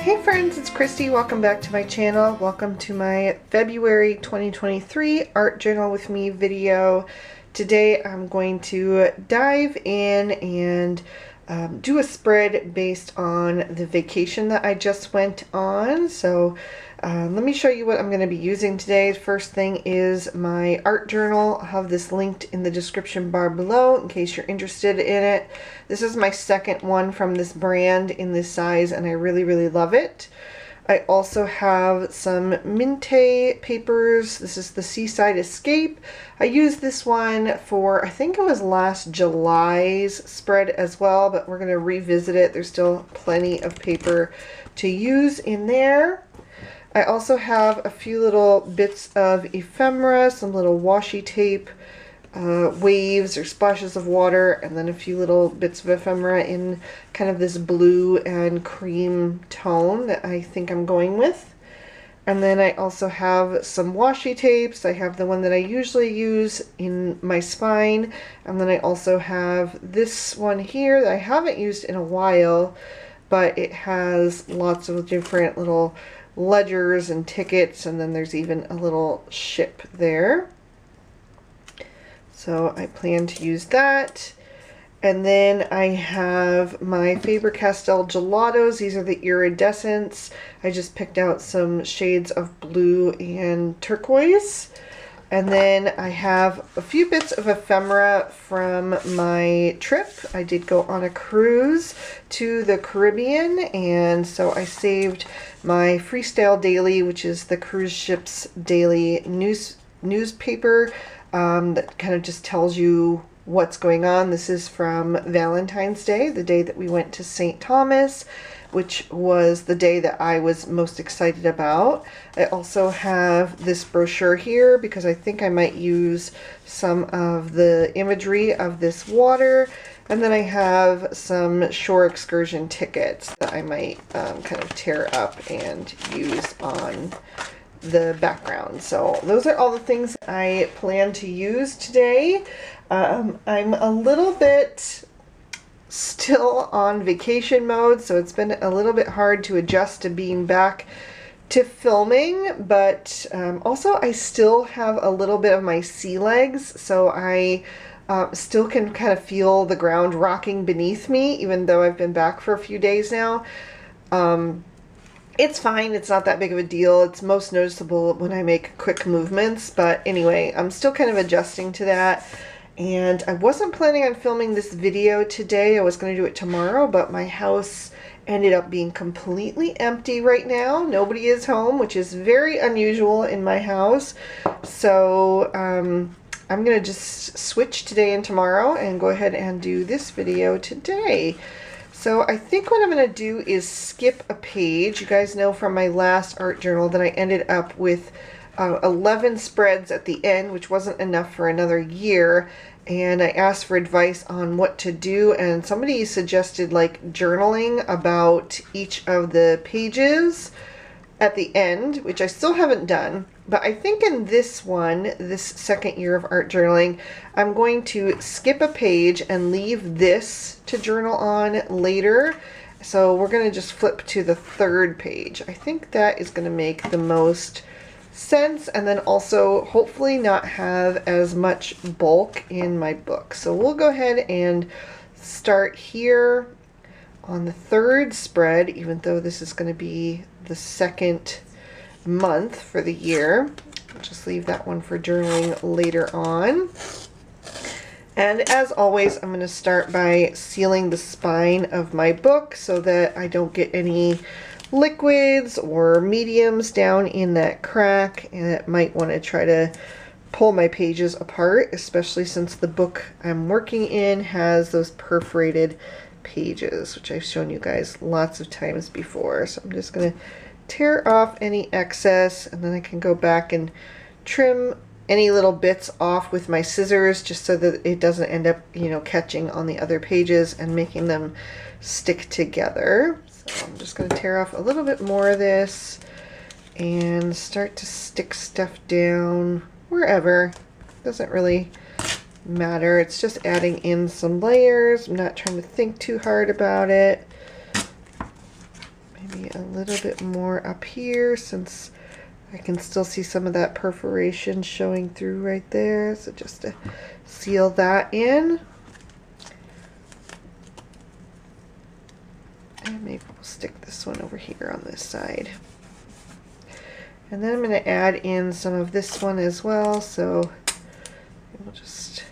Hey friends, it's Christy. Welcome back to my channel. Welcome to my February 2023 art journal with me video. Today I'm going to dive in and do a spread based on the vacation that I just went on. So let me show you what I'm going to be using today. First thing is my art journal. I'll have this linked in the description bar below in case you're interested in it. This is my second one from this brand in this size and I really love it. I also have some Mintay papers. This is the Seaside Escape. I used this one for, I think it was last July's spread as well, but we're going to revisit it. There's still plenty of paper to use in there. I also have a few little bits of ephemera, some little washi tape, waves or splashes of water, and then a few little bits of ephemera in kind of this blue and cream tone that I think I'm going with. And then I also have some washi tapes. I have the one that I usually use in my spine, and then I also have this one here that I haven't used in a while, but it has lots of different little ledgers and tickets, and then there's even a little ship there. So I plan to use that. And then I have my Faber-Castell Gelatos. These are the Iridescents. I just picked out some shades of blue and turquoise. And then I have a few bits of ephemera from my trip. I did go on a cruise to the Caribbean, and so I saved my Freestyle Daily, which is the cruise ship's daily newspaper that kind of just tells you what's going on. This is from Valentine's Day, the day that we went to St. Thomas, which was the day that I was most excited about. I also have this brochure here because I think I might use some of the imagery of this water. And then I have some shore excursion tickets that I might kind of tear up and use on the background. So those are all the things I plan to use today. I'm a little bit still on vacation mode, so it's been a little bit hard to adjust to being back to filming, but also I still have a little bit of my sea legs, so I still can kind of feel the ground rocking beneath me even though I've been back for a few days now. It's fine, it's not that big of a deal. It's most noticeable when I make quick movements, but anyway, I'm still kind of adjusting to that. And I wasn't planning on filming this video today. I was going to do it tomorrow, but my house ended up being completely empty right now. Nobody is home, which is very unusual in my house. So I'm going to just switch today and tomorrow and go ahead and do this video today. So I think what I'm going to do is skip a page. You guys know from my last art journal that I ended up with 11 spreads at the end, which wasn't enough for another year. And I asked for advice on what to do, and somebody suggested like journaling about each of the pages at the end, which I still haven't done. But I think in this one, this second year of art journaling, I'm going to skip a page and leave this to journal on later. So we're going to just flip to the third page. I think that is going to make the most sense, and then also hopefully not have as much bulk in my book. So we'll go ahead and start here on the third spread, even though this is going to be the second month for the year. I'll just leave that one for journaling later on. And as always, I'm going to start by sealing the spine of my book so that I don't get any liquids or mediums down in that crack, and it might want to try to pull my pages apart, especially since the book I'm working in has those perforated pages, which I've shown you guys lots of times before. So I'm just going to tear off any excess, and then I can go back and trim any little bits off with my scissors just so that it doesn't end up, you know, catching on the other pages and making them stick together. So I'm just going to tear off a little bit more of this and start to stick stuff down wherever. Doesn't really matter. It's just adding in some layers. I'm not trying to think too hard about it. maybe a little bit more up here since I can still see some of that perforation showing through right there. So just to seal that in. And maybe we'll stick this one over here on this side. And then I'm going to add in some of this one as well. So we'll just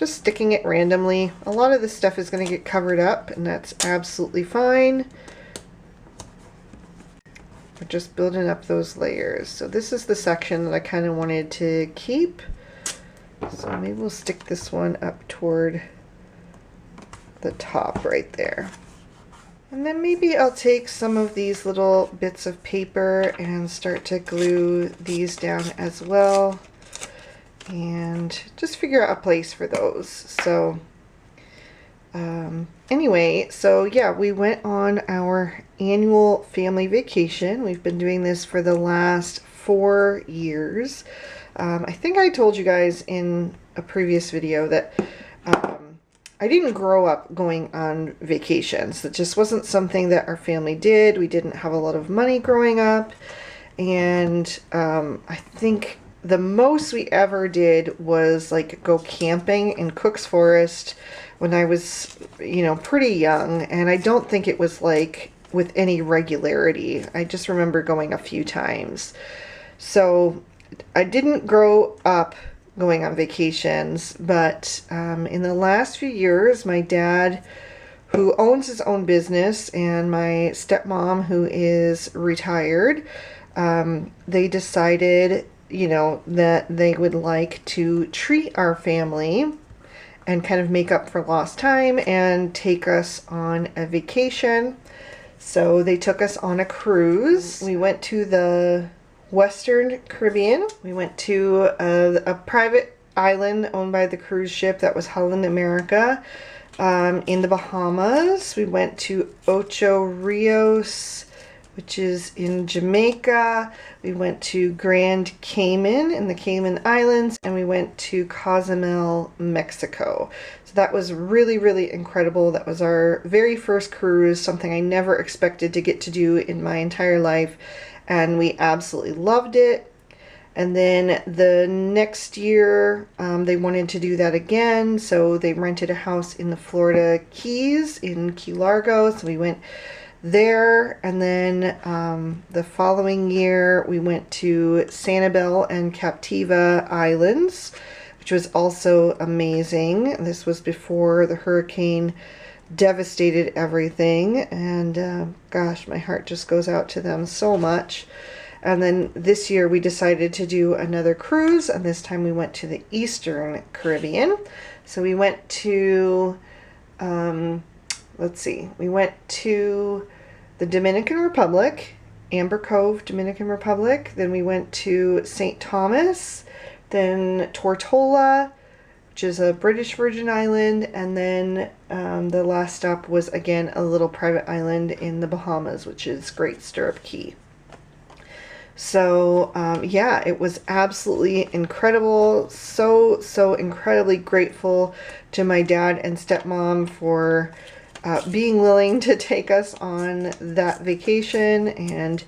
sticking it randomly. A lot of this stuff is going to get covered up, and that's absolutely fine. We're just building up those layers. So this is the section that I kind of wanted to keep. So maybe we'll stick this one up toward the top right there. And then maybe I'll take some of these little bits of paper and start to glue these down as well. And just figure out a place for those. So anyway, so yeah, we went on our annual family vacation. We've been doing this for the last 4 years. I think I told you guys in a previous video that I didn't grow up going on vacations. It just wasn't something that our family did. We didn't have a lot of money growing up. And I think the most we ever did was like go camping in Cook's Forest when I was, you know, pretty young. And I don't think it was like with any regularity. I just remember going a few times. So I didn't grow up going on vacations, but in the last few years, my dad, who owns his own business, and my stepmom, who is retired, they decided, you know, that they would like to treat our family and kind of make up for lost time and take us on a vacation. So they took us on a cruise. We went to the Western Caribbean. We went to a private island owned by the cruise ship that was Holland America in the Bahamas. We went to Ocho Rios, which is in Jamaica. We went to Grand Cayman in the Cayman Islands, and we went to Cozumel, Mexico. So that was really, really incredible. That was our very first cruise, something I never expected to get to do in my entire life. And we absolutely loved it. And then the next year, they wanted to do that again. So they rented a house in the Florida Keys in Key Largo. So we went there. And then the following year, we went to Sanibel and Captiva Islands, which was also amazing. This was before the hurricane devastated everything, and gosh, my heart just goes out to them so much. And then this year we decided to do another cruise, and this time we went to the Eastern Caribbean. So we went to we went to the Dominican Republic, Amber Cove, Dominican Republic. Then we went to St. Thomas, then Tortola, which is a British Virgin Island, and then the last stop was again a little private island in the Bahamas, which is Great Stirrup Key. So yeah, it was absolutely incredible. So incredibly grateful to my dad and stepmom for being willing to take us on that vacation and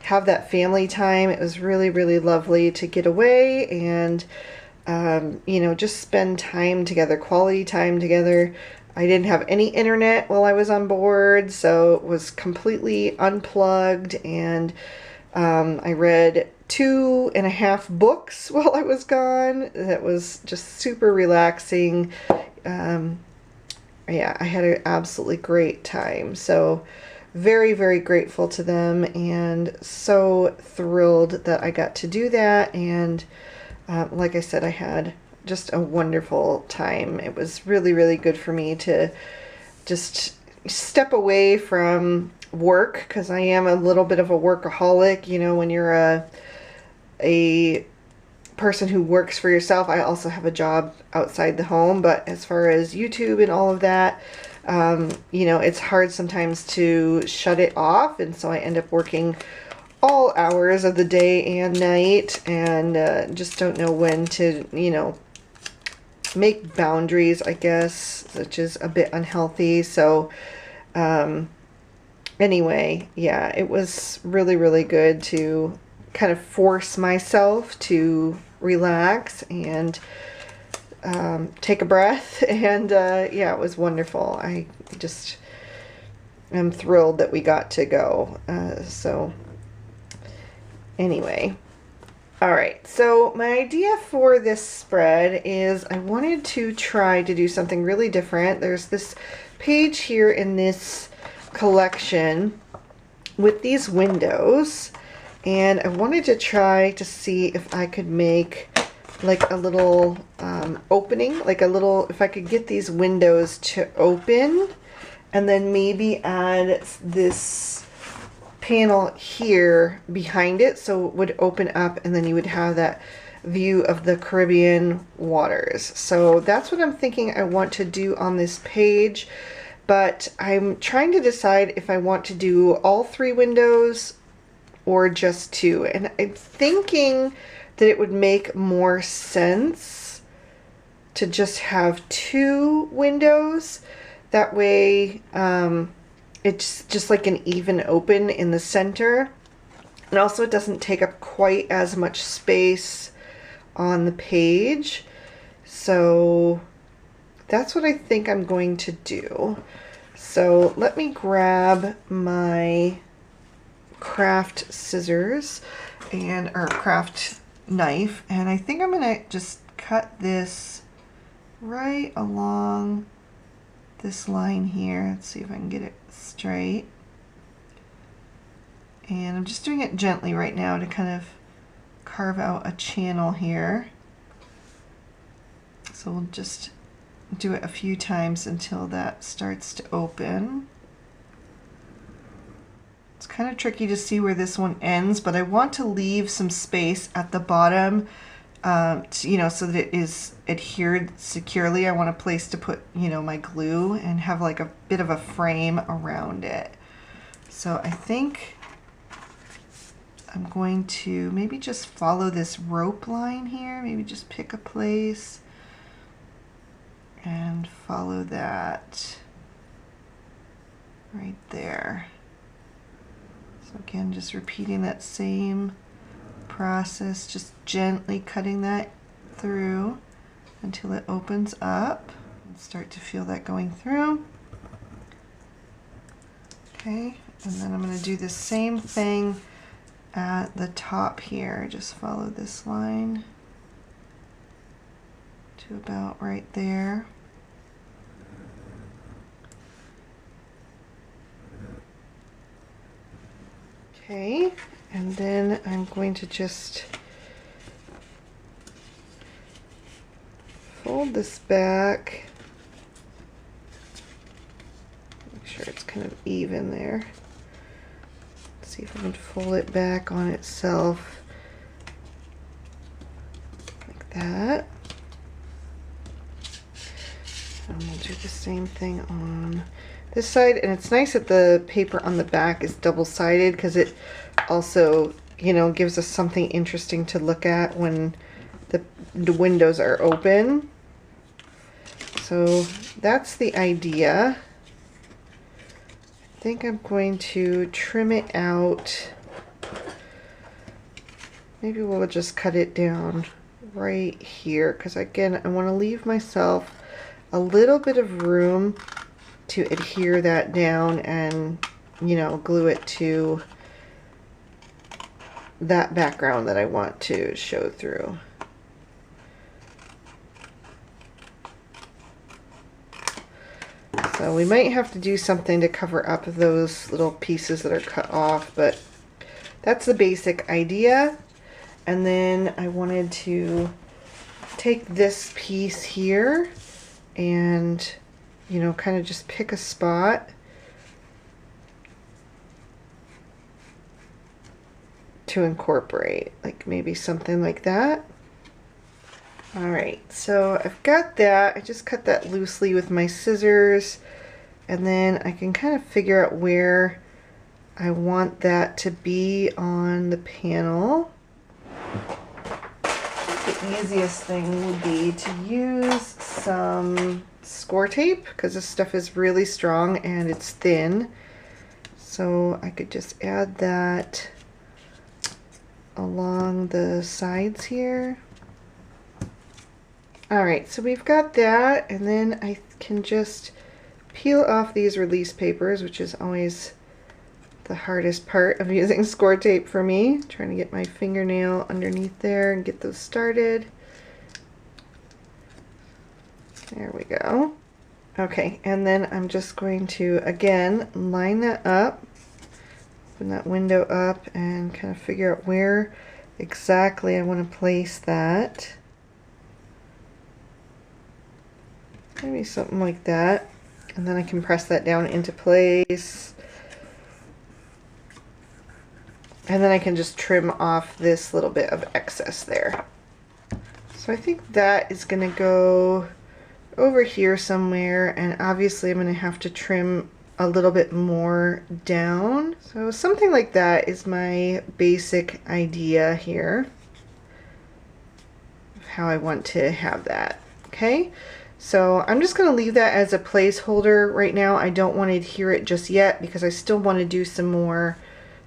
have that family time. It was really, really lovely to get away and you know, just spend time together, quality time together. I didn't have any internet while I was on board, so it was completely unplugged, and I read 2.5 books while I was gone. That was just super relaxing. Yeah, I had an absolutely great time. So very, very grateful to them, and so thrilled that I got to do that. And like I said, I had just a wonderful time. It was really, really good for me to just step away from work, because I am a little bit of a workaholic. You know, when you're a person who works for yourself, I also have a job outside the home, but as far as YouTube and all of that, you know, it's hard sometimes to shut it off, and so I end up working all hours of the day and night, and just don't know when to, you know, make boundaries, I guess, which is a bit unhealthy. So anyway, yeah, it was really, really good to kind of force myself to relax and take a breath. And yeah, it was wonderful. I just am thrilled that we got to go. So anyway, all right, so my idea for this spread is I wanted to try to do something really different. There's this page here in this collection with these windows, and I wanted to try to see if I could make like a little opening, like a little, if I could get these windows to open, and then maybe add this panel here behind it so it would open up, and then you would have that view of the Caribbean waters. So that's what I'm thinking I want to do on this page, but I'm trying to decide if I want to do all 3 windows or just 2, and I'm thinking that it would make more sense to just have 2 windows. That way it's just like an even open in the center, and also it doesn't take up quite as much space on the page. So that's what I think I'm going to do. So let me grab my craft scissors and or craft knife, and I think I'm gonna just cut this right along this line here. Let's see if I can get it straight. And I'm just doing it gently right now to kind of carve out a channel here. So we'll just do it a few times until that starts to open. It's kind of tricky to see where this one ends, but I want to leave some space at the bottom, you know, so that it is adhered securely. I want a place to put, you know, my glue and have like a bit of a frame around it. So I think I'm going to maybe just follow this rope line here, maybe just pick a place and follow that right there. So again, just repeating that same process, just gently cutting that through until it opens up, and start to feel that going through. Okay, and then I'm going to do the same thing at the top here. Just follow this line to about right there. Okay, and then I'm going to just fold this back. Make sure it's kind of even there. Let's see if I can fold it back on itself like that. And we'll do the same thing on this side, and it's nice that the paper on the back is double-sided because it also, you know, gives us something interesting to look at when the windows are open. So that's the idea. I think I'm going to trim it out. Maybe we'll just cut it down right here, because again, I want to leave myself a little bit of room to adhere that down and, you know, glue it to that background that I want to show through. So we might have to do something to cover up those little pieces that are cut off, but that's the basic idea. And then I wanted to take this piece here and, you know, kind of just pick a spot to incorporate, like maybe something like that. Alright, so I've got that. I just cut that loosely with my scissors, and then I can kind of figure out where I want that to be on the panel. The easiest thing would be to use some score tape, because this stuff is really strong and it's thin. So I could just add that along the sides here. Alright, so we've got that, and then I can just peel off these release papers, which is always the hardest part of using score tape for me. Trying to get my fingernail underneath there and get those started. There we go. Okay, and then I'm just going to, again, line that up, open that window up, and kind of figure out where exactly I want to place that. Maybe something like that. And then I can press that down into place. And then I can just trim off this little bit of excess there. So I think that is going to go over here somewhere, and obviously I'm going to have to trim a little bit more down. So something like that is my basic idea here of how I want to have that. Okay, so I'm just going to leave that as a placeholder right now. I don't want to adhere it just yet because I still want to do some more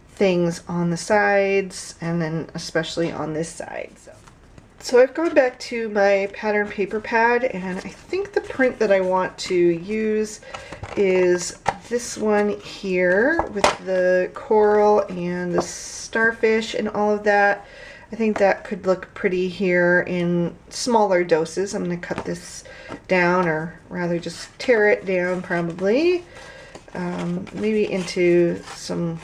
things on the sides, and then especially on this side. So I've gone back to my pattern paper pad, and I think the print that I want to use is this one here with the coral and the starfish and all of that. I think that could look pretty here in smaller doses. I'm going to cut this down, or rather just tear it down probably, maybe into some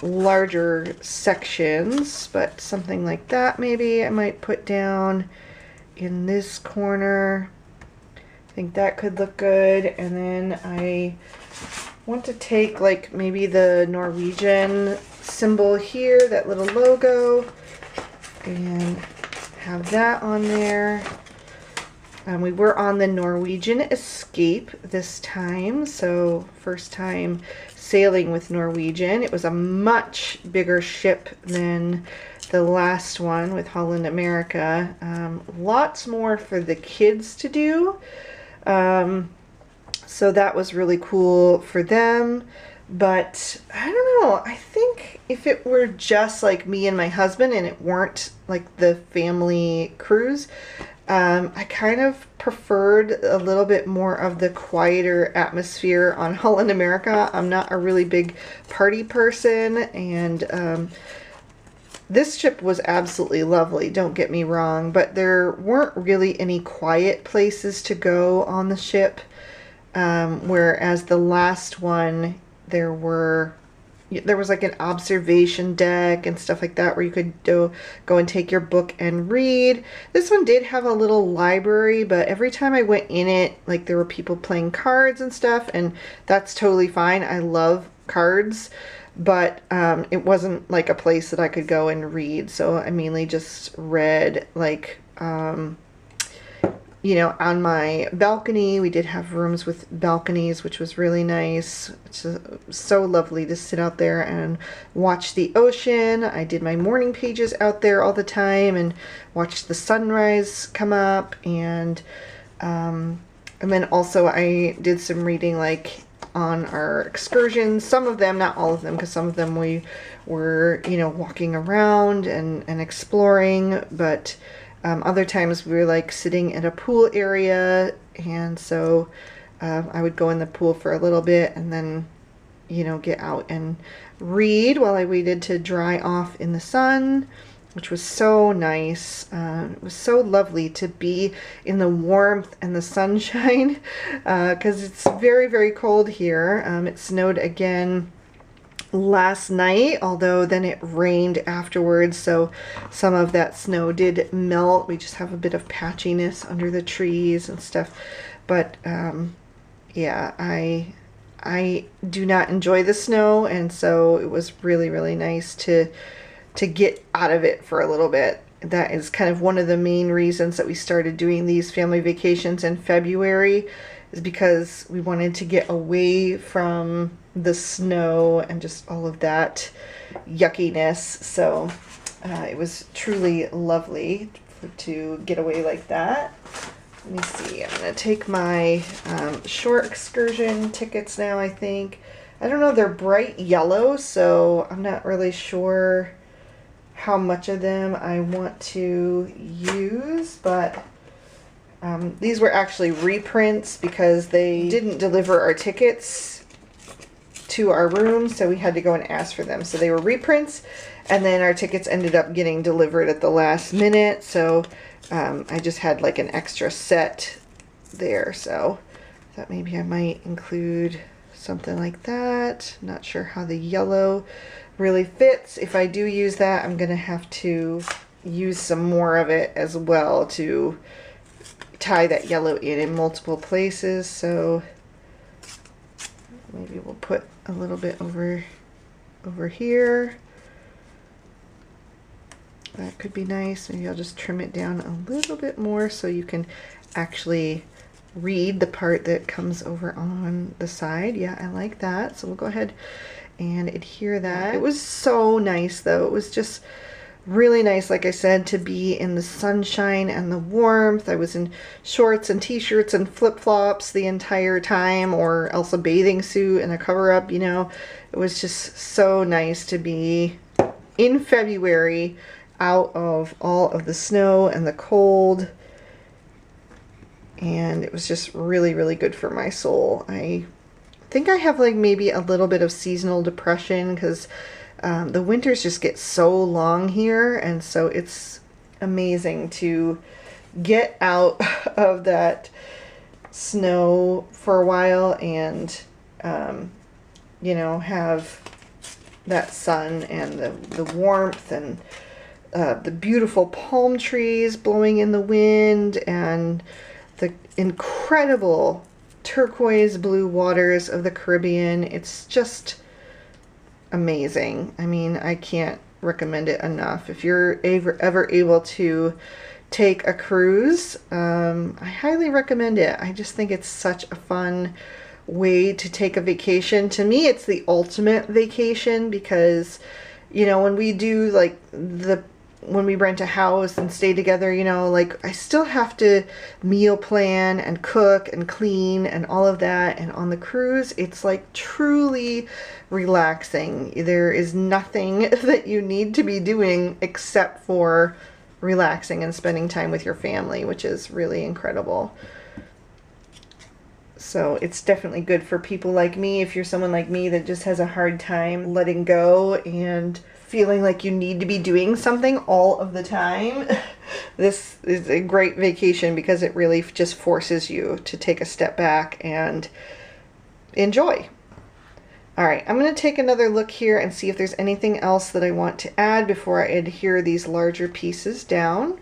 larger sections, but something like that maybe I might put down in this corner. I think that could look good. And then I want to take like maybe the Norwegian symbol here, that little logo, and have that on there. We were on the Norwegian Escape this time, so first time sailing with Norwegian. It was a much bigger ship than the last one with Holland America. Lots more for the kids to do. So that was really cool for them. But I don't know, I think if it were just like me and my husband and it weren't like the family cruise, I kind of preferred a little bit more of the quieter atmosphere on Holland America. I'm not a really big party person, and this ship was absolutely lovely, don't get me wrong, but there weren't really any quiet places to go on the ship, whereas the last one there was like an observation deck and stuff like that where you could go and take your book and read. This one did have a little library, but every time I went in it, like there were people playing cards and stuff, and that's totally fine. I love cards, but it wasn't like a place that I could go and read. So I mainly just read like you know, on my balcony. We did have rooms with balconies, which was really nice. It's so lovely to sit out there and watch the ocean. I did my morning pages out there all the time and watched the sunrise come up, and then also I did some reading like on our excursions. Some of them, not all of them, because some of them we were, you know, walking around and exploring, but other times we were like sitting at a pool area, and so I would go in the pool for a little bit and then, you know, get out and read while I waited to dry off in the sun, which was so nice. It was so lovely to be in the warmth and the sunshine because it's very, very cold here. It snowed again last night, although then it rained afterwards, so some of that snow did melt. We just have a bit of patchiness under the trees and stuff, but yeah, I do not enjoy the snow, and so it was really, really nice to get out of it for a little bit. That is kind of one of the main reasons that we started doing these family vacations in February, is because we wanted to get away from the snow and just all of that yuckiness. So it was truly lovely to get away like that. Let me see, I'm going to take my shore excursion tickets now, I think. I don't know, they're bright yellow, so I'm not really sure how much of them I want to use, but these were actually reprints because they didn't deliver our tickets to our room, so we had to go and ask for them. So they were reprints, and then our tickets ended up getting delivered at the last minute, so I just had like an extra set there, so I thought maybe I might include something like that. Not sure how the yellow really fits. If I do use that, I'm gonna have to use some more of it as well to tie that yellow in multiple places, so maybe we'll put a little bit over here. That could be nice. Maybe I'll just trim it down a little bit more so you can actually read the part that comes over on the side. Yeah, I like that. So we'll go ahead and adhere that. It was so nice though. It was just really nice, like I said, to be in the sunshine and the warmth. I was in shorts and t-shirts and flip-flops the entire time, or else a bathing suit and a cover-up, you know. It was just so nice to be in February out of all of the snow and the cold, and it was just really, really good for my soul. I think I have like maybe a little bit of seasonal depression because the winters just get so long here, and so it's amazing to get out of that snow for a while and you know, have that sun and the warmth and the beautiful palm trees blowing in the wind and the incredible turquoise blue waters of the Caribbean. It's just amazing. I mean, I can't recommend it enough. If you're ever able to take a cruise, I highly recommend it. I just think it's such a fun way to take a vacation. To me, it's the ultimate vacation because, you know, when we do like when we rent a house and stay together, you know, like I still have to meal plan and cook and clean and all of that. And on the cruise, it's like truly relaxing. There is nothing that you need to be doing except for relaxing and spending time with your family, which is really incredible. So it's definitely good for people like me. If you're someone like me that just has a hard time letting go and feeling like you need to be doing something all of the time, this is a great vacation because it really just forces you to take a step back and enjoy. All right, I'm going to take another look here and see if there's anything else that I want to add before I adhere these larger pieces down.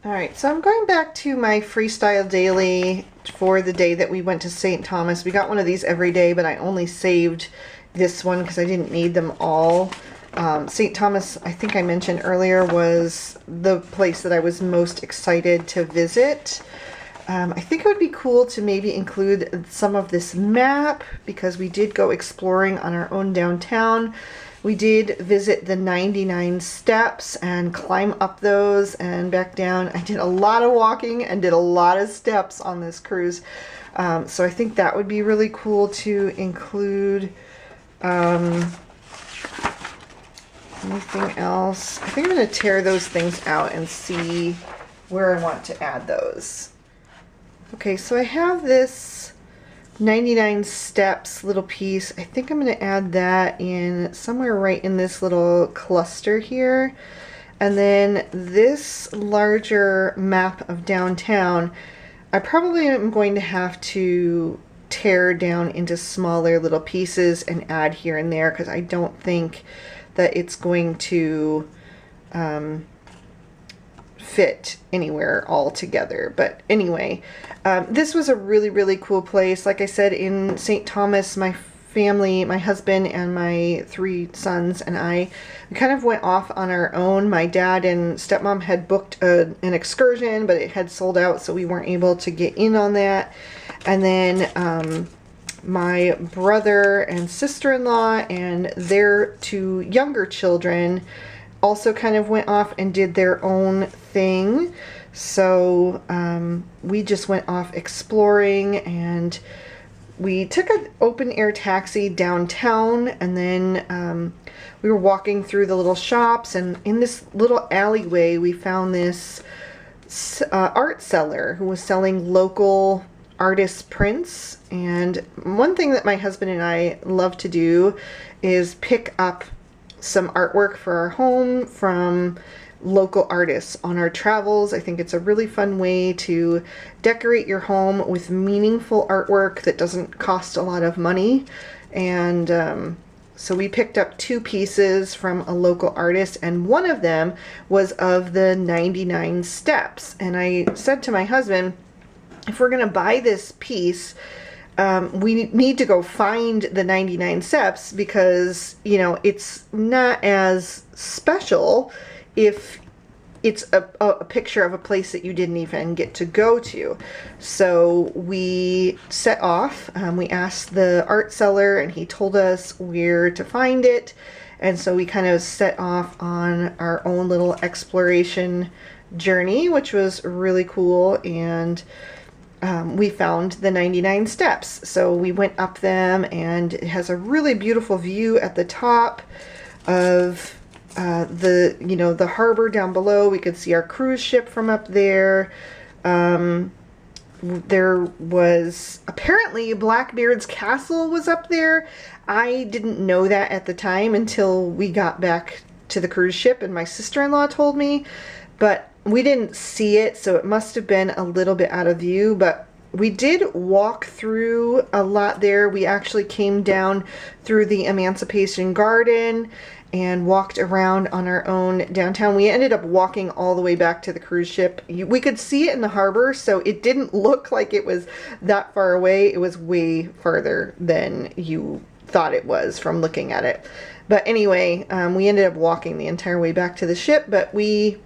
All right, so I'm going back to my freestyle daily for the day that we went to St. Thomas. We got one of these every day, but I only saved this one because I didn't need them all. St. Thomas, I think I mentioned earlier, was the place that I was most excited to visit. I think it would be cool to maybe include some of this map because we did go exploring on our own downtown. We did visit the 99 steps and climb up those and back down. I did a lot of walking and did a lot of steps on this cruise. So I think that would be really cool to include. Anything else? I think I'm going to tear those things out and see where I want to add those. Okay, so I have this 99 steps little piece. I think I'm going to add that in somewhere right in this little cluster here. And then this larger map of downtown, I probably am going to have to tear down into smaller little pieces and add here and there because I don't think that it's going to fit anywhere all together. But anyway, this was a really, really cool place. Like I said, in St. Thomas, my family, my husband and my 3 sons and we kind of went off on our own. My dad and stepmom had booked an excursion, but it had sold out, so we weren't able to get in on that. And then my brother and sister-in-law and their 2 younger children also kind of went off and did their own thing. So we just went off exploring and we took an open air taxi downtown, and then we were walking through the little shops, and in this little alleyway we found this art seller who was selling local artist prints. And one thing that my husband and I love to do is pick up some artwork for our home from local artists on our travels. I think it's a really fun way to decorate your home with meaningful artwork that doesn't cost a lot of money. And so we picked up 2 pieces from a local artist, and one of them was of the 99 steps. And I said to my husband, if we're going to buy this piece, we need to go find the 99 steps, because, you know, it's not as special if it's a picture of a place that you didn't even get to go to. So we set off. We asked the art seller, and he told us where to find it. And so we kind of set off on our own little exploration journey, which was really cool. And we found the 99 steps. So we went up them, and it has a really beautiful view at the top of the harbor down below. We could see our cruise ship from up there. There was apparently Blackbeard's castle was up there. I didn't know that at the time until we got back to the cruise ship and my sister-in-law told me, but we didn't see it, so it must have been a little bit out of view. But we did walk through a lot there. We actually came down through the Emancipation Garden and walked around on our own downtown. We ended up walking all the way back to the cruise ship. We could see it in the harbor, so it didn't look like it was that far away. It was way farther than you thought it was from looking at it. But anyway, we ended up walking the entire way back to the ship, but we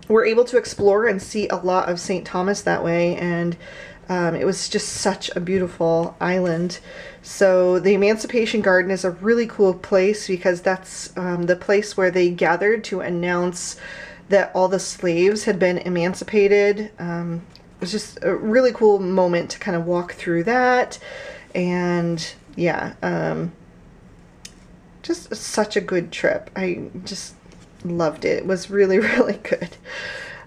were able to explore and see a lot of St. Thomas that way, and it was just such a beautiful island. So the Emancipation Garden is a really cool place, because that's the place where they gathered to announce that all the slaves had been emancipated. It was just a really cool moment to kind of walk through that. And yeah, just such a good trip. I just loved it. It was really, really good.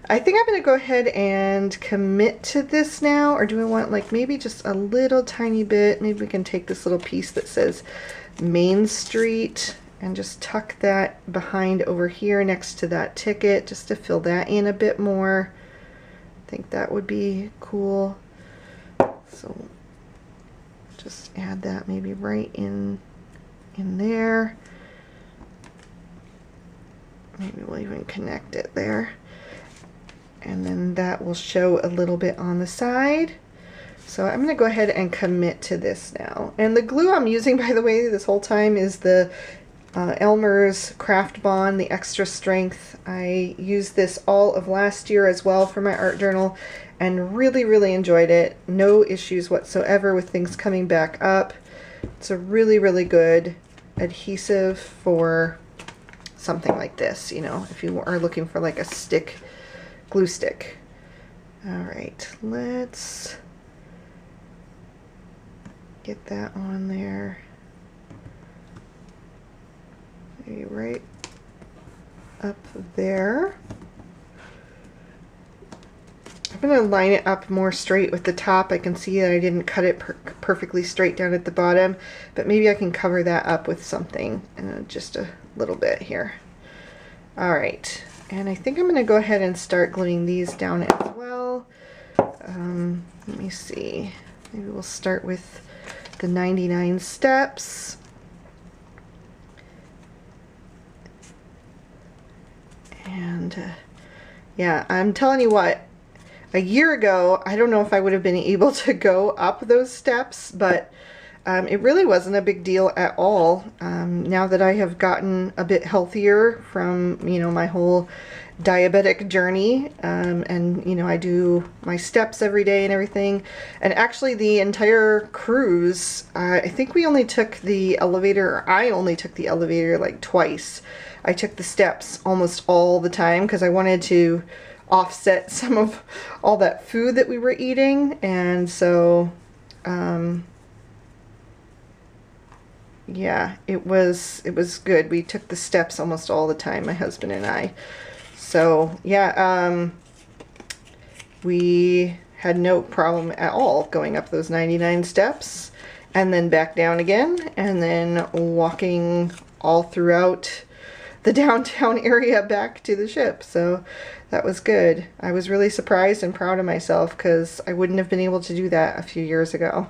I think I'm going to go ahead and commit to this now, or do we want like maybe just a little tiny bit? Maybe we can take this little piece that says Main Street and just tuck that behind over here next to that ticket, just to fill that in a bit more. I think that would be cool. So just add that maybe right in there. Maybe we'll even connect it there. And then that will show a little bit on the side. So I'm going to go ahead and commit to this now. And the glue I'm using, by the way, this whole time is the Elmer's Craft Bond, the extra strength. I used this all of last year as well for my art journal and really, really enjoyed it. No issues whatsoever with things coming back up. It's a really, really good adhesive for something like this, you know, if you are looking for like a glue stick. All right, let's get that on there. Maybe right up there. I'm going to line it up more straight with the top. I can see that I didn't cut it perfectly straight down at the bottom, but maybe I can cover that up with something just a little bit here. All right. And I think I'm going to go ahead and start gluing these down as well. Let me see. Maybe we'll start with the 99 steps. And yeah, I'm telling you what, a year ago, I don't know if I would have been able to go up those steps, but it really wasn't a big deal at all. Now that I have gotten a bit healthier from, you know, my whole diabetic journey, and, you know, I do my steps every day and everything. And actually the entire cruise, I think we only took the elevator, or I only took the elevator like twice. I took the steps almost all the time because I wanted to offset some of all that food that we were eating. And so, yeah, it was good. We took the steps almost all the time, my husband and I. So yeah, we had no problem at all going up those 99 steps and then back down again, and then walking all throughout the downtown area back to the ship. So that was good. I was really surprised and proud of myself because I wouldn't have been able to do that a few years ago.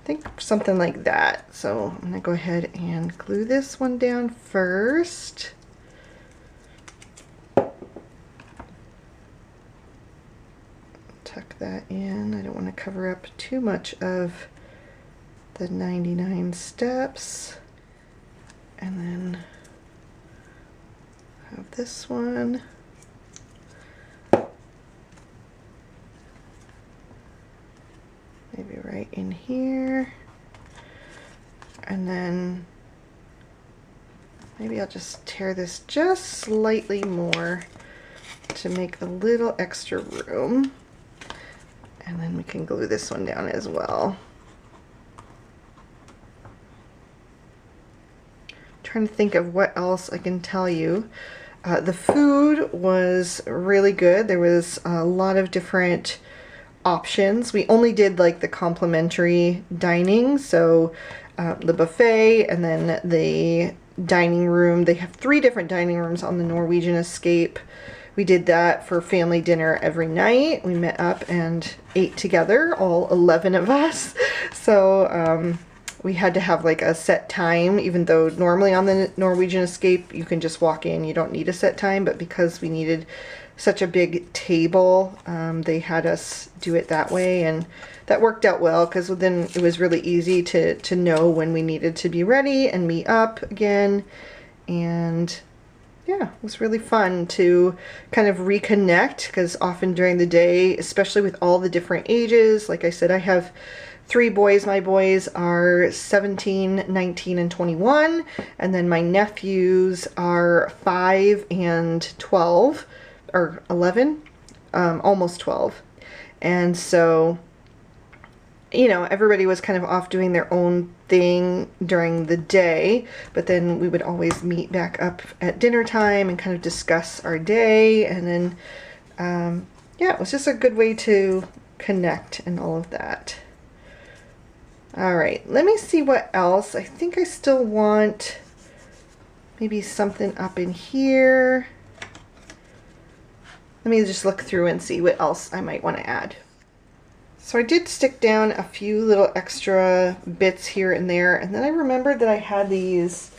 I think something like that. So I'm gonna go ahead and glue this one down first. Tuck that in. I don't want to cover up too much of the 99 steps. And then have this one. Maybe right in here. And then maybe I'll just tear this just slightly more to make a little extra room. And then we can glue this one down as well. Trying to think of what else I can tell you. The food was really good. There was a lot of different options. We only did like the complimentary dining, so the buffet and then the dining room. They have 3 different dining rooms on the Norwegian Escape. We did that for family dinner every night. We met up and ate together, all 11 of us. So we had to have like a set time, even though normally on the Norwegian Escape you can just walk in, you don't need a set time, but because we needed such a big table, they had us do it that way, and that worked out well because then it was really easy to know when we needed to be ready and meet up again. And yeah, it was really fun to kind of reconnect, because often during the day, especially with all the different ages, like I said, I have 3 boys. My boys are 17, 19, and 21, and then my nephews are 5 and 12, or 11, almost 12. And so, you know, everybody was kind of off doing their own thing during the day, but then we would always meet back up at dinner time and kind of discuss our day. And then, yeah, it was just a good way to connect and all of that. All right, let me see what else. I think I still want maybe something up in here. Let me just look through and see what else I might want to add. So I did stick down a few little extra bits here and there, and then I remembered that I had these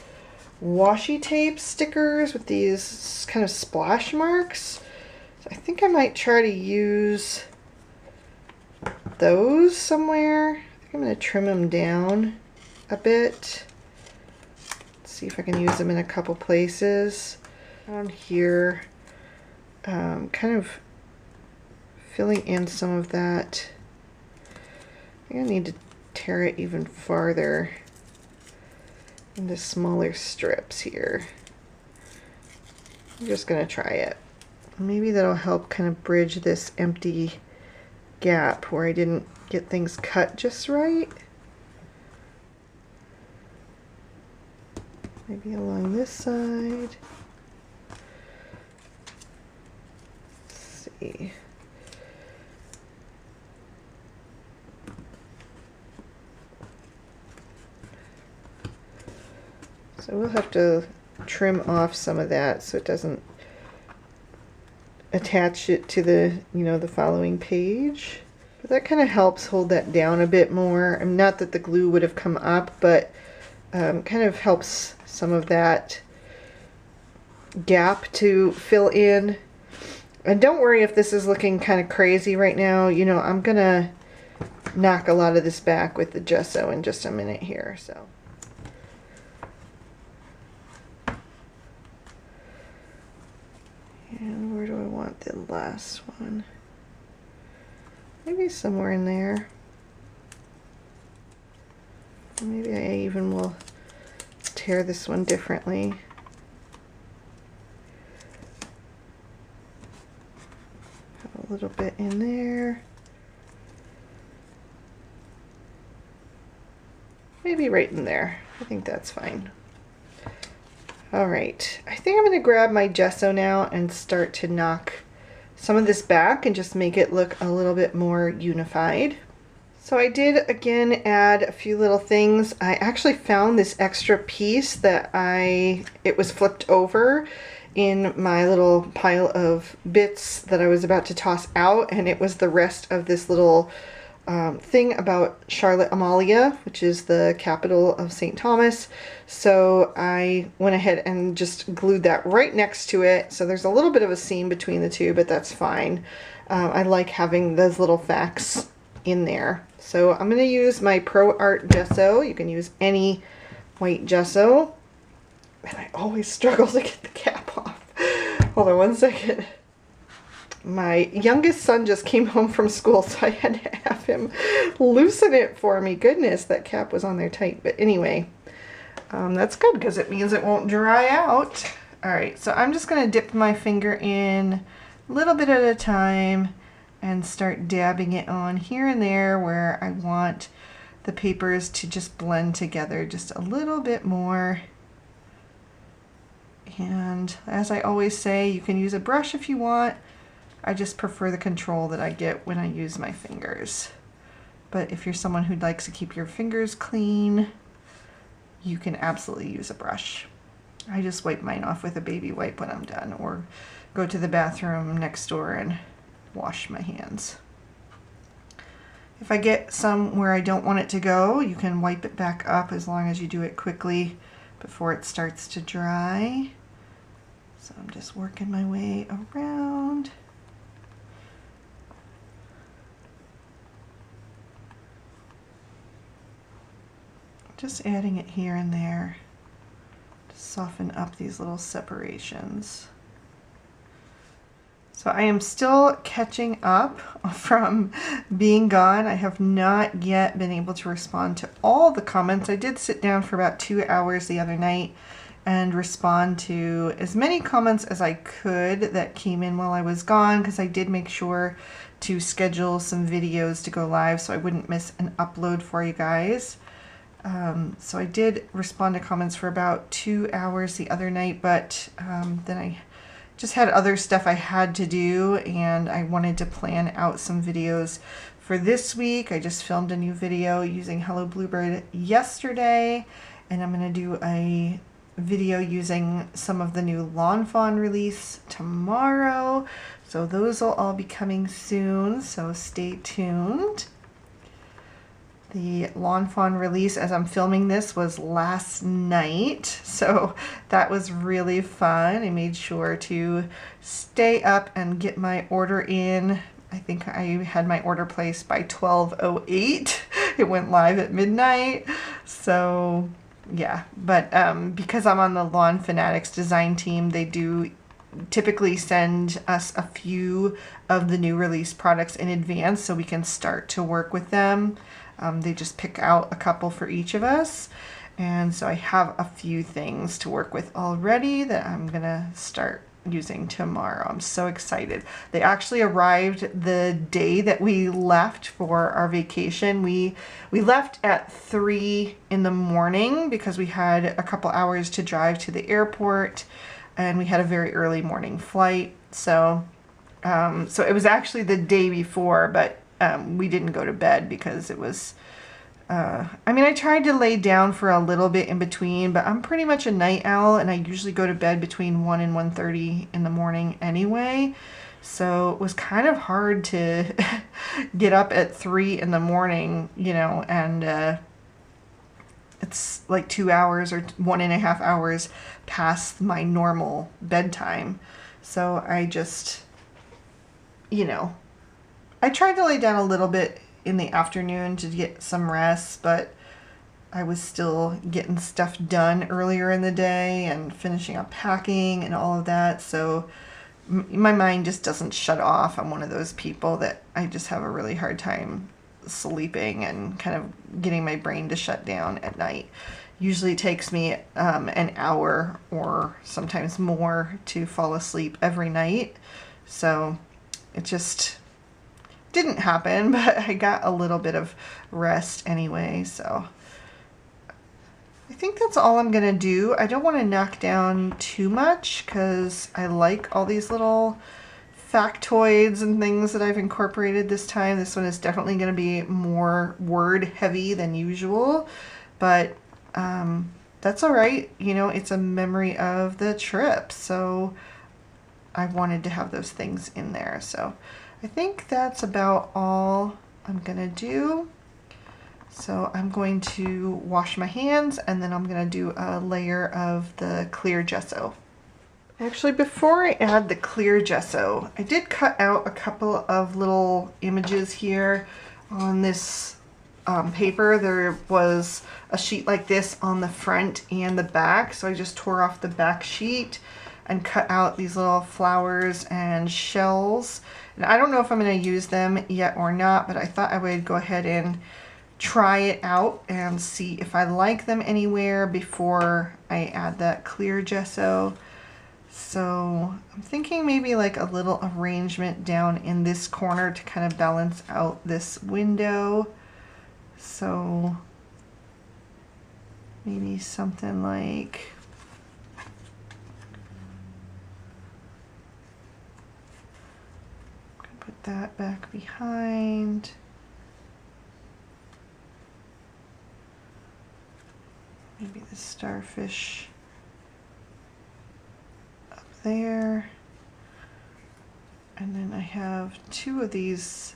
washi tape stickers with these kind of splash marks. So I think I might try to use those somewhere. I think I'm going to trim them down a bit. Let's see if I can use them in a couple places. Down here, kind of filling in some of that. I think I need to tear it even farther into smaller strips here. I'm just going to try it. Maybe that'll help kind of bridge this empty gap where I didn't get things cut just right. Maybe along this side. Let's see. So we'll have to trim off some of that so it doesn't attach it to the, you know, the following page. But that kind of helps hold that down a bit more. And not that the glue would have come up, but kind of helps some of that gap to fill in. And don't worry if this is looking kind of crazy right now. You know, I'm gonna knock a lot of this back with the gesso in just a minute here, so. And where do I want the last one? Maybe somewhere in there. Maybe I even will tear this one differently. Have a little bit in there. Maybe right in there. I think that's fine. All right, I think I'm gonna grab my gesso now and start to knock some of this back and just make it look a little bit more unified. So I did again add a few little things. I actually found this extra piece that it was flipped over in my little pile of bits that I was about to toss out, and it was the rest of this little thing about Charlotte Amalia, which is the capital of St. Thomas. So I went ahead and just glued that right next to it. So there's a little bit of a seam between the two, but that's fine. I like having those little facts in there. So I'm going to use my Pro Art gesso. You can use any white gesso. And I always struggle to get the cap off. Hold on one second. My youngest son just came home from school, so I had to have him loosen it for me. Goodness, that cap was on there tight. But anyway, that's good because it means it won't dry out. All right, so I'm just going to dip my finger in a little bit at a time and start dabbing it on here and there where I want the papers to just blend together just a little bit more. And as I always say, you can use a brush if you want. I just prefer the control that I get when I use my fingers. But if you're someone who likes to keep your fingers clean, you can absolutely use a brush. I just wipe mine off with a baby wipe when I'm done, or go to the bathroom next door and wash my hands. If I get some where I don't want it to go, you can wipe it back up as long as you do it quickly before it starts to dry. So I'm just working my way around. Just adding it here and there to soften up these little separations. So I am still catching up from being gone. I have not yet been able to respond to all the comments. I did sit down for about 2 hours the other night and respond to as many comments as I could that came in while I was gone, because I did make sure to schedule some videos to go live so I wouldn't miss an upload for you guys. So I did respond to comments for about 2 hours the other night, but then I just had other stuff I had to do, and I wanted to plan out some videos for this week. I just filmed a new video using Hello Bluebird yesterday, and I'm going to do a video using some of the new Lawn Fawn release tomorrow. So those will all be coming soon, so stay tuned. The Lawn Fawn release, as I'm filming this, was last night, so that was really fun. I made sure to stay up and get my order in. I think I had my order placed by 12:08. It went live at midnight, so yeah. But because I'm on the Lawn Fanatics design team, they do typically send us a few of the new release products in advance so we can start to work with them. They just pick out a couple for each of us, and so I have a few things to work with already that I'm gonna start using tomorrow. I'm so excited. They actually arrived the day that we left for our vacation. We left at 3 in the morning because we had a couple hours to drive to the airport, and we had a very early morning flight. So it was actually the day before, but we didn't go to bed because it was, I mean, I tried to lay down for a little bit in between, but I'm pretty much a night owl, and I usually go to bed between 1 and 1:30 in the morning anyway. So it was kind of hard to get up at 3 in the morning, you know, and it's like 2 hours or 1.5 hours past my normal bedtime. So I just, you know, I tried to lay down a little bit in the afternoon to get some rest, but I was still getting stuff done earlier in the day and finishing up packing and all of that. So my mind just doesn't shut off. I'm one of those people that I just have a really hard time sleeping and kind of getting my brain to shut down at night. Usually it takes me an hour or sometimes more to fall asleep every night. So it just didn't happen, but I got a little bit of rest anyway. So I think that's all I'm gonna do. I don't want to knock down too much because I like all these little factoids and things that I've incorporated this time. This one is definitely going to be more word heavy than usual, but that's all right. You know, it's a memory of the trip, so I wanted to have those things in there. So I think that's about all I'm gonna do. So I'm going to wash my hands and then I'm gonna do a layer of the clear gesso. Actually, before I add the clear gesso, I did cut out a couple of little images here on this paper. There was a sheet like this on the front and the back, so I just tore off the back sheet and cut out these little flowers and shells. And I don't know if I'm going to use them yet or not, but I thought I would go ahead and try it out and see if I like them anywhere before I add that clear gesso. So I'm thinking maybe like a little arrangement down in this corner to kind of balance out this window. So maybe something like put that back behind. Maybe the starfish up there. And then I have two of these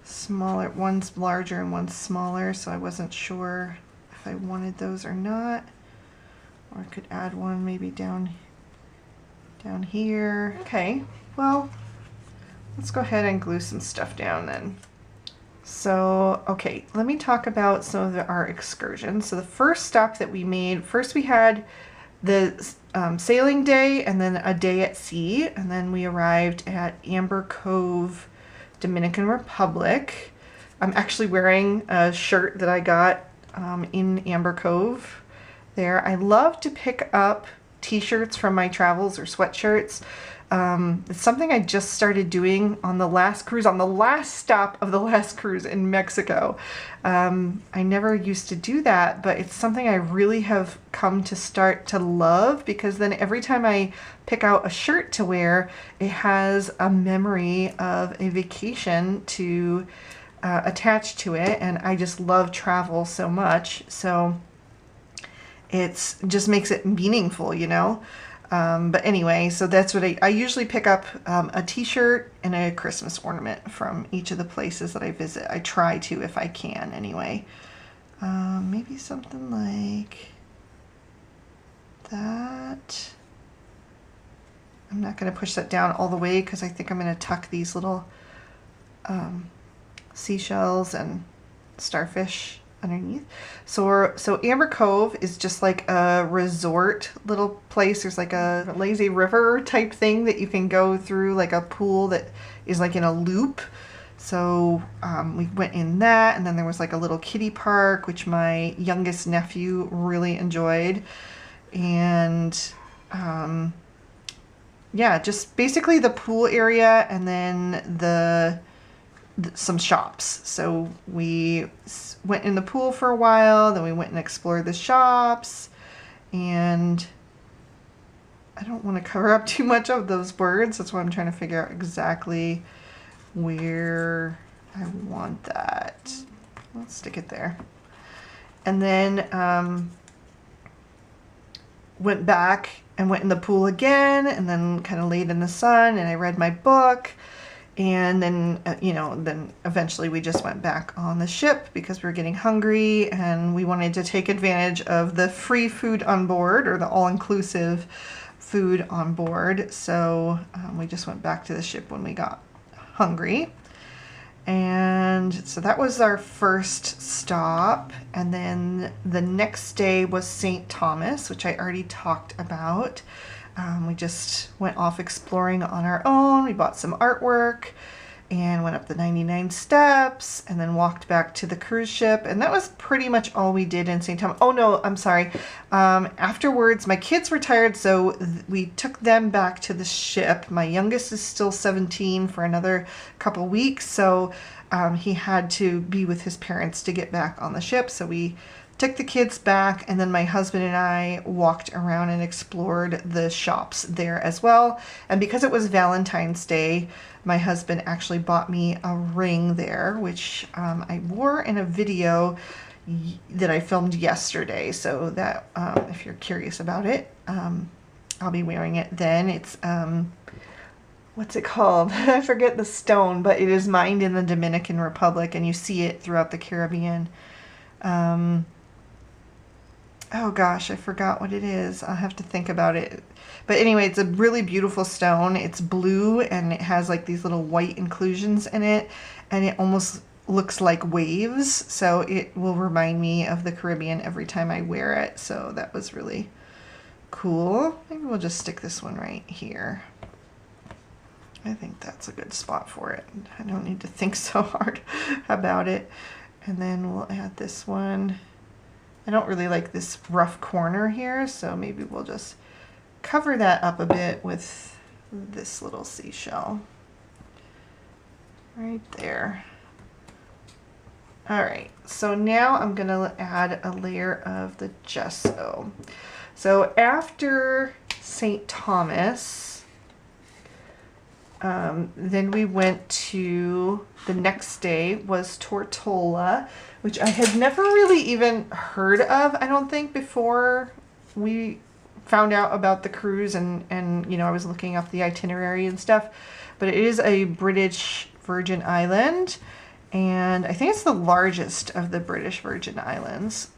smaller, one's larger and one's smaller, so I wasn't sure if I wanted those or not. Or I could add one maybe down here. Okay, well, let's go ahead and glue some stuff down then. So, okay, let me talk about some of our excursions. So the first stop that we made, first we had the sailing day and then a day at sea, and then we arrived at Amber Cove, Dominican Republic. I'm actually wearing a shirt that I got in Amber Cove there. I love to pick up t-shirts from my travels or sweatshirts. It's something I just started doing on the last cruise, on the last stop of the last cruise in Mexico. I never used to do that, but it's something I really have come to start to love, because then every time I pick out a shirt to wear, it has a memory of a vacation to attach to it, and I just love travel so much. So it's just makes it meaningful, you know? But anyway, so that's what I usually pick up a t-shirt and a Christmas ornament from each of the places that I visit. I try to if I can anyway. Maybe something like that. I'm not going to push that down all the way because I think I'm going to tuck these little seashells and starfish underneath. So Amber Cove is just like a resort little place. There's like a lazy river type thing that you can go through, like a pool that is like in a loop. So we went in that, and then there was like a little kiddie park, which my youngest nephew really enjoyed. And yeah, just basically the pool area and then some shops. So we went in the pool for a while, then we went and explored the shops, and I don't want to cover up too much of those words. That's why I'm trying to figure out exactly where I want that. Let's stick it there. And then went back and went in the pool again, and then kind of laid in the sun, and I read my book. And then, then eventually we just went back on the ship because we were getting hungry and we wanted to take advantage of the free food on board, or the all-inclusive food on board. So we just went back to the ship when we got hungry. And so that was our first stop. And then the next day was St. Thomas, which I already talked about. We just went off exploring on our own. We bought some artwork and went up the 99 steps and then walked back to the cruise ship. And that was pretty much all we did in St. Thomas. Oh no, I'm sorry. Afterwards, my kids were tired, so we took them back to the ship. My youngest is still 17 for another couple weeks, so he had to be with his parents to get back on the ship. So we took the kids back, and then my husband and I walked around and explored the shops there as well. And because it was Valentine's Day, my husband actually bought me a ring there, which I wore in a video that I filmed yesterday. So that if you're curious about it, I'll be wearing it then. It's what's it called? I forget the stone, but it is mined in the Dominican Republic, and you see it throughout the Caribbean. Oh gosh, I forgot what it is. I'll have to think about it. But anyway, it's a really beautiful stone. It's blue, and it has like these little white inclusions in it, and it almost looks like waves. So it will remind me of the Caribbean every time I wear it. So that was really cool. Maybe we'll just stick this one right here. I think that's a good spot for it. I don't need to think so hard about it. And then we'll add this one. I don't really like this rough corner here, so maybe we'll just cover that up a bit with this little seashell right there. All right, so now I'm gonna add a layer of the gesso. So after St. Thomas, then we went to, the next day was Tortola, which I had never really even heard of, I don't think, before we found out about the cruise, and you know, I was looking up the itinerary and stuff. But it is a British Virgin Island, and I think it's the largest of the British Virgin Islands.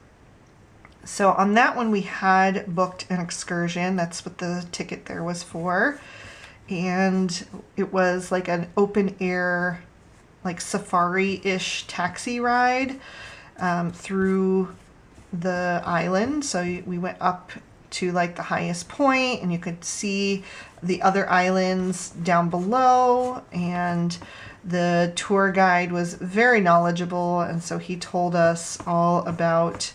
So on that one we had booked an excursion. That's what the ticket there was for. And it was like an open air, like safari-ish taxi ride through the island. So we went up to like the highest point, and you could see the other islands down below, and the tour guide was very knowledgeable, and so he told us all about,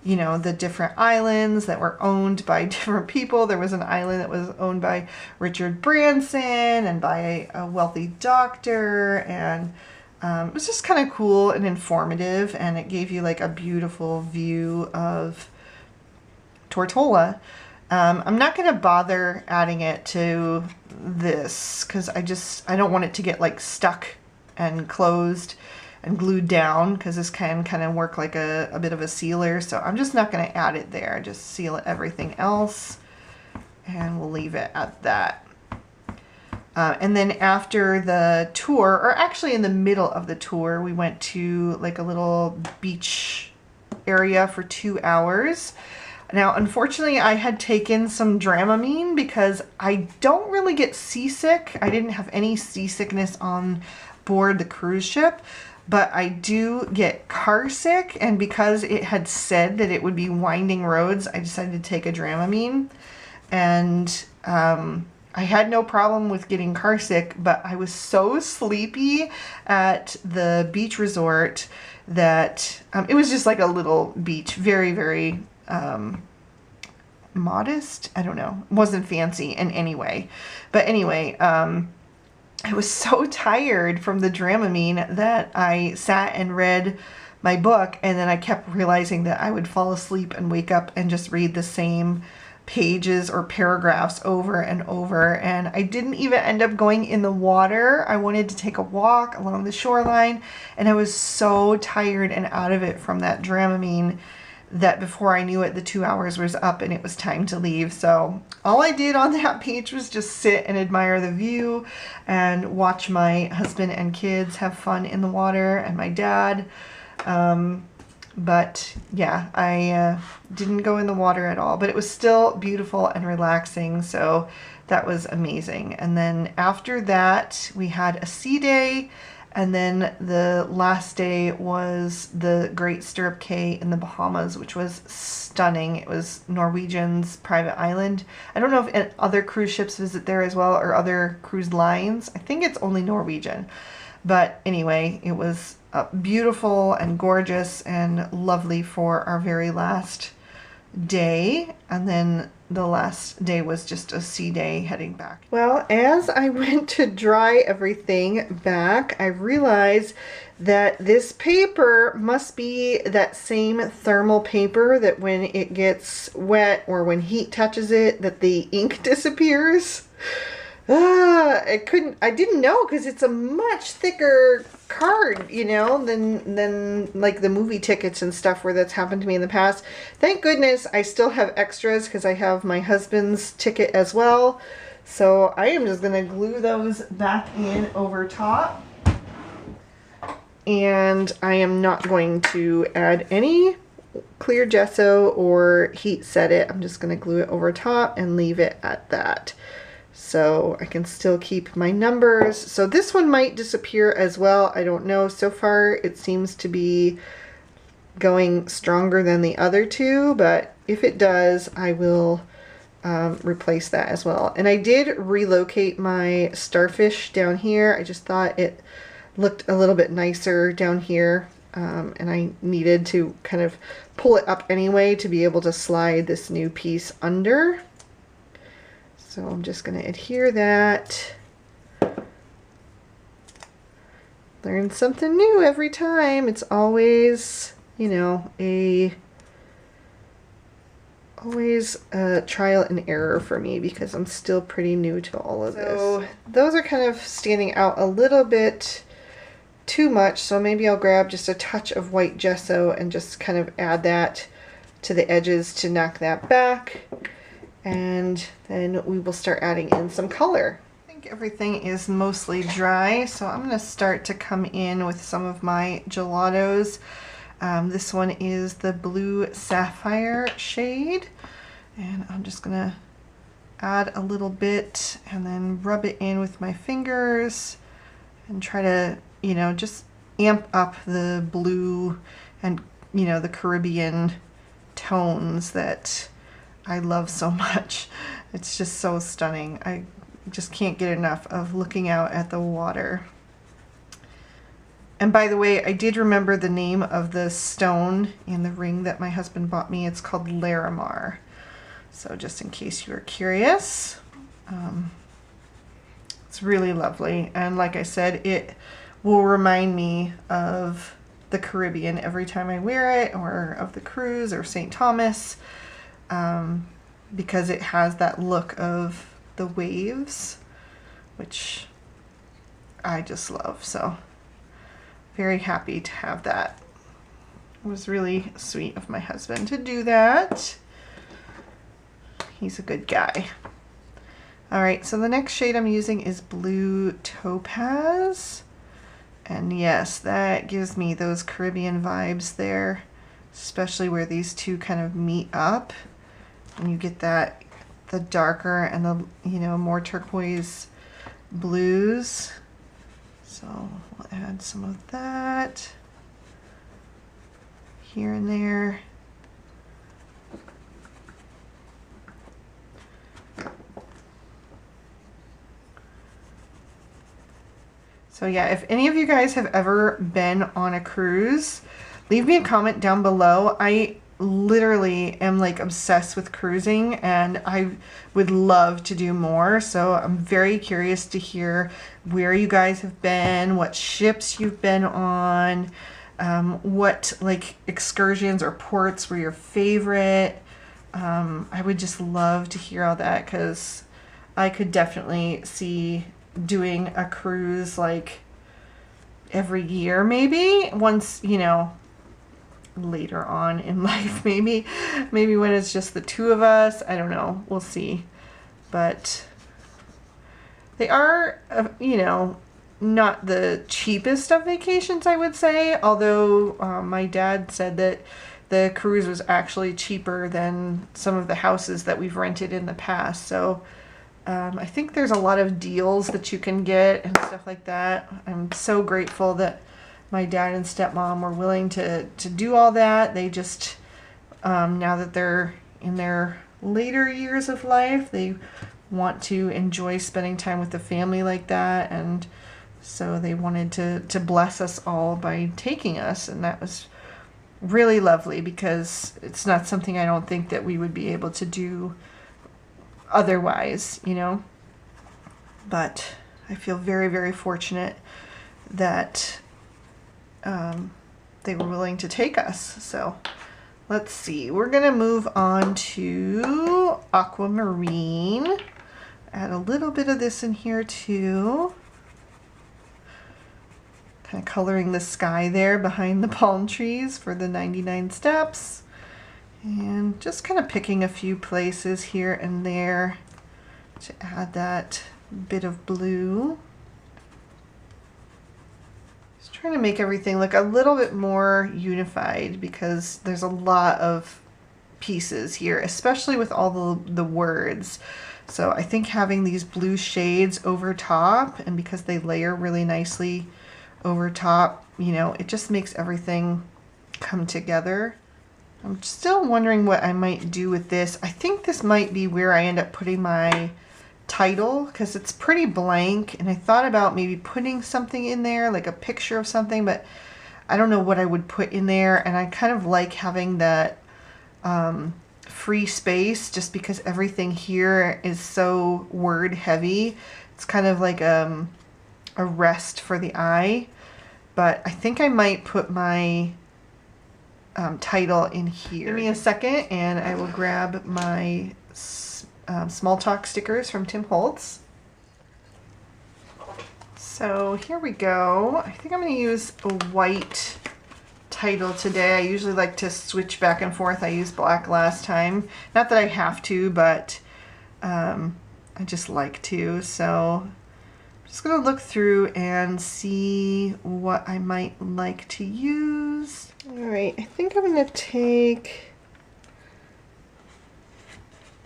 you know, the different islands that were owned by different people. There was an island that was owned by Richard Branson and by a wealthy doctor, and it was just kind of cool and informative, and it gave you like a beautiful view of Tortola. I'm not going to bother adding it to this because I don't want it to get like stuck and closed and glued down, because this can kind of work like a bit of a sealer. So I'm just not going to add it there. Just seal everything else, and we'll leave it at that. And then after the tour, or actually in the middle of the tour, we went to like a little beach area for 2 hours. Now, unfortunately, I had taken some Dramamine because I don't really get seasick. I didn't have any seasickness on board the cruise ship, but I do get car sick, and because it had said that it would be winding roads, I decided to take a Dramamine. And I had no problem with getting car sick, but I was so sleepy at the beach resort that it was just like a little beach, very, very modest. I don't know. It wasn't fancy in any way. But anyway, I was so tired from the Dramamine that I sat and read my book, and then I kept realizing that I would fall asleep and wake up and just read the same pages or paragraphs over and over, and I didn't even end up going in the water. I wanted to take a walk along the shoreline, and I was so tired and out of it from that Dramamine that before I knew it, the 2 hours was up and it was time to leave. So all I did on that beach was just sit and admire the view and watch my husband and kids have fun in the water, and my dad. But yeah, I didn't go in the water at all, but it was still beautiful and relaxing, so that was amazing. And then after that, we had a sea day, and then the last day was the Great Stirrup Cay in the Bahamas, which was stunning. It was Norwegian's private island. I don't know if other cruise ships visit there as well, or other cruise lines. I think it's only Norwegian. But anyway, it was beautiful and gorgeous and lovely for our very last day. And then the last day was just a sea day heading back. Well, as I went to dry everything back, I realized that this paper must be that same thermal paper that when it gets wet or when heat touches it, that the ink disappears. I didn't know, because it's a much thicker card, you know, than like the movie tickets and stuff where that's happened to me in the past. Thank goodness I still have extras, because I have my husband's ticket as well. So I am just going to glue those back in over top. And I am not going to add any clear gesso or heat set it. I'm just going to glue it over top and leave it at that. So I can still keep my numbers. So this one might disappear as well. I don't know. So far it seems to be going stronger than the other two, but if it does, I will replace that as well. And I did relocate my starfish down here. I just thought it looked a little bit nicer down here. And I needed to kind of pull it up anyway to be able to slide this new piece under. So I'm just going to adhere that. Learn something new every time. It's always, you know, always a trial and error for me, because I'm still pretty new to all of this. So those are kind of standing out a little bit too much, so maybe I'll grab just a touch of white gesso and just kind of add that to the edges to knock that back. And then we will start adding in some color. I think everything is mostly dry, so I'm going to start to come in with some of my gelatos. This one is the blue sapphire shade, and I'm just going to add a little bit and then rub it in with my fingers and try to, you know, just amp up the blue and, you know, the Caribbean tones that I love so much. It's just so stunning. I just can't get enough of looking out at the water. And by the way, I did remember the name of the stone in the ring that my husband bought me. It's called Larimar. So just in case you were curious, it's really lovely. And like I said, it will remind me of the Caribbean every time I wear it, or of the cruise or St. Thomas. Because it has that look of the waves, which I just love. So very happy to have that. It was really sweet of my husband to do that. He's a good guy. All right, so the next shade I'm using is Blue Topaz. And yes, that gives me those Caribbean vibes there, especially where these two kind of meet up. And you get that, the darker and the, you know, more turquoise blues. So we'll add some of that here and there. So yeah, if any of you guys have ever been on a cruise, leave me a comment down below. I literally am like obsessed with cruising, and I would love to do more. So I'm very curious to hear where you guys have been, what ships you've been on, what like excursions or ports were your favorite. I would just love to hear all that, because I could definitely see doing a cruise like every year, maybe once, you know, later on in life, maybe when it's just the two of us. I don't know, we'll see. But they are, you know, not the cheapest of vacations, I would say, although my dad said that the cruise was actually cheaper than some of the houses that we've rented in the past. So I think there's a lot of deals that you can get and stuff like that. I'm so grateful that my dad and stepmom were willing to do all that. They just, now that they're in their later years of life, they want to enjoy spending time with the family like that. And so they wanted to bless us all by taking us. And that was really lovely, because it's not something I don't think that we would be able to do otherwise, you know. But I feel very, very fortunate that they were willing to take us. So let's see, we're gonna move on to aquamarine. Add a little bit of this in here too. Kind of coloring the sky there behind the palm trees for the 99 steps. And just kind of picking a few places here and there to add that bit of blue. Just trying to make everything look a little bit more unified because there's a lot of pieces here, especially with all the words. So I think having these blue shades over top, and because they layer really nicely over top, you know, it just makes everything come together. I'm still wondering what I might do with this. I think this might be where I end up putting my title because it's pretty blank, and I thought about maybe putting something in there, like a picture of something, but I don't know what I would put in there, and I kind of like having that free space just because everything here is so word heavy. It's kind of like a rest for the eye, but I think I might put my title in here. Give me a second and I will grab my small talk stickers from Tim Holtz. So here we go. I think I'm going to use a white title today. I usually like to switch back and forth. I used black last time. Not that I have to, but I just like to. So I'm just going to look through and see what I might like to use. All right, I think I'm going to take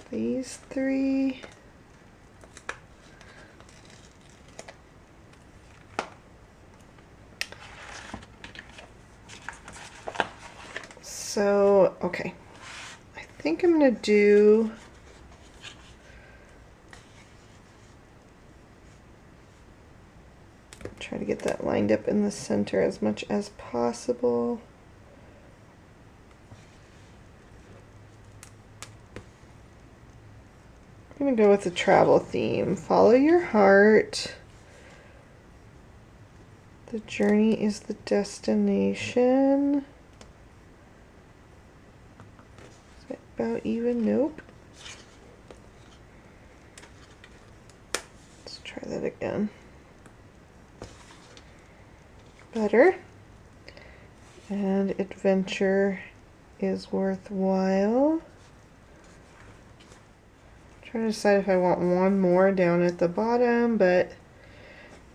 these three. So, okay, I think I'm going to try to get that lined up in the center as much as possible. I'm going to go with the travel theme. Follow your heart. The journey is the destination. About even? Nope. Let's try that again. Better. And adventure is worthwhile. I'm trying to decide if I want one more down at the bottom, but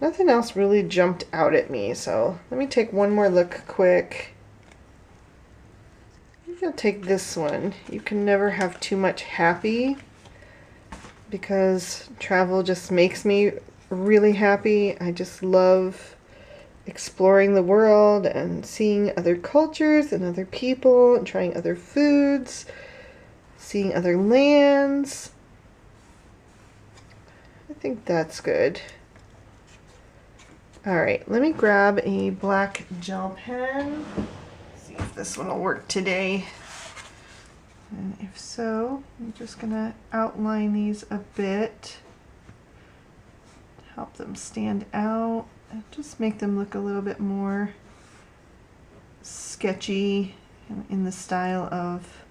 nothing else really jumped out at me. So let me take one more look quick. I'll take this one. You can never have too much happy, because travel just makes me really happy. I just love exploring the world and seeing other cultures and other people and trying other foods, seeing other lands. I think that's good. Alright, let me grab a black gel pen. See if this one will work today. And if so, I'm just going to outline these a bit to help them stand out and just make them look a little bit more sketchy in the style of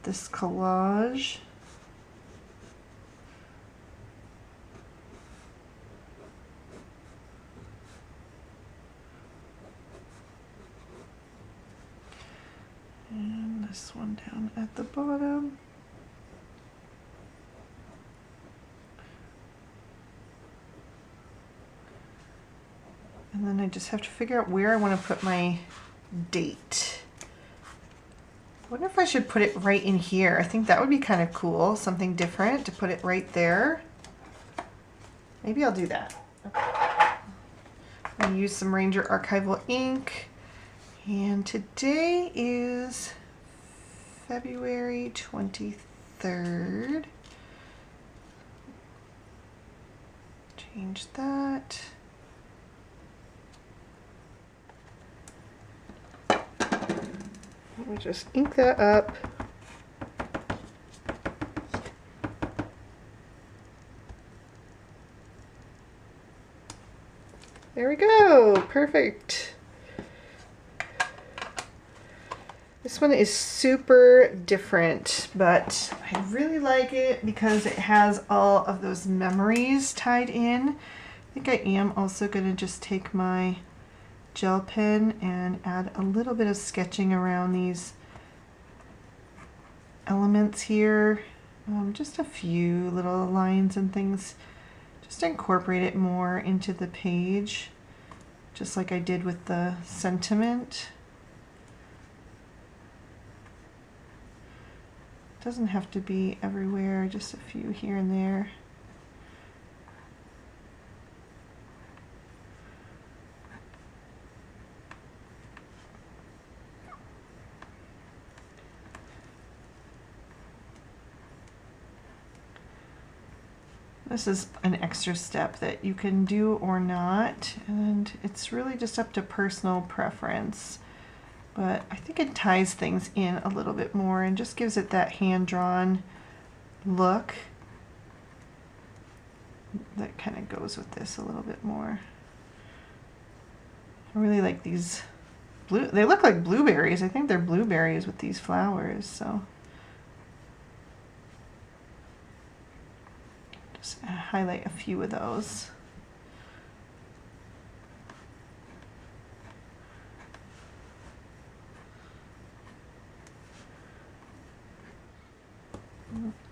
this collage. And this one down at the bottom. And then I just have to figure out where I want to put my date. I wonder if I should put it right in here. I think that would be kind of cool, something different to put it right there. Maybe I'll do that. Okay. I'm going to use some Ranger Archival ink. And today is February 23rd. Change that. Let me just ink that up. There we go. Perfect. This one is super different, but I really like it because it has all of those memories tied in. I think I am also going to just take my gel pen and add a little bit of sketching around these elements here. Just a few little lines and things. Just incorporate it more into the page, just like I did with the sentiment. Doesn't have to be everywhere, just a few here and there. This is an extra step that you can do or not, and it's really just up to personal preference. But I think it ties things in a little bit more and just gives it that hand-drawn look that kind of goes with this a little bit more. I really like these blue, they look like blueberries. I think they're blueberries with these flowers, so. Just highlight a few of those.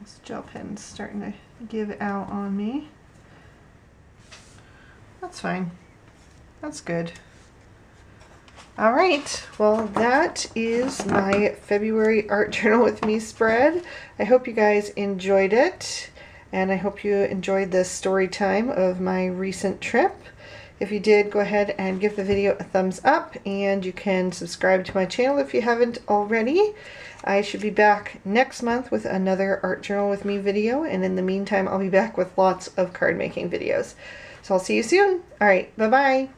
This gel pen's starting to give out on me. That's fine. That's good. All right, well, that is my February Art Journal with Me spread. I hope you guys enjoyed it, and I hope you enjoyed the story time of my recent trip. If you did, go ahead and give the video a thumbs up, and you can subscribe to my channel if you haven't already. I should be back next month with another Art Journal with Me video, and in the meantime, I'll be back with lots of card making videos. So I'll see you soon. All right, bye-bye.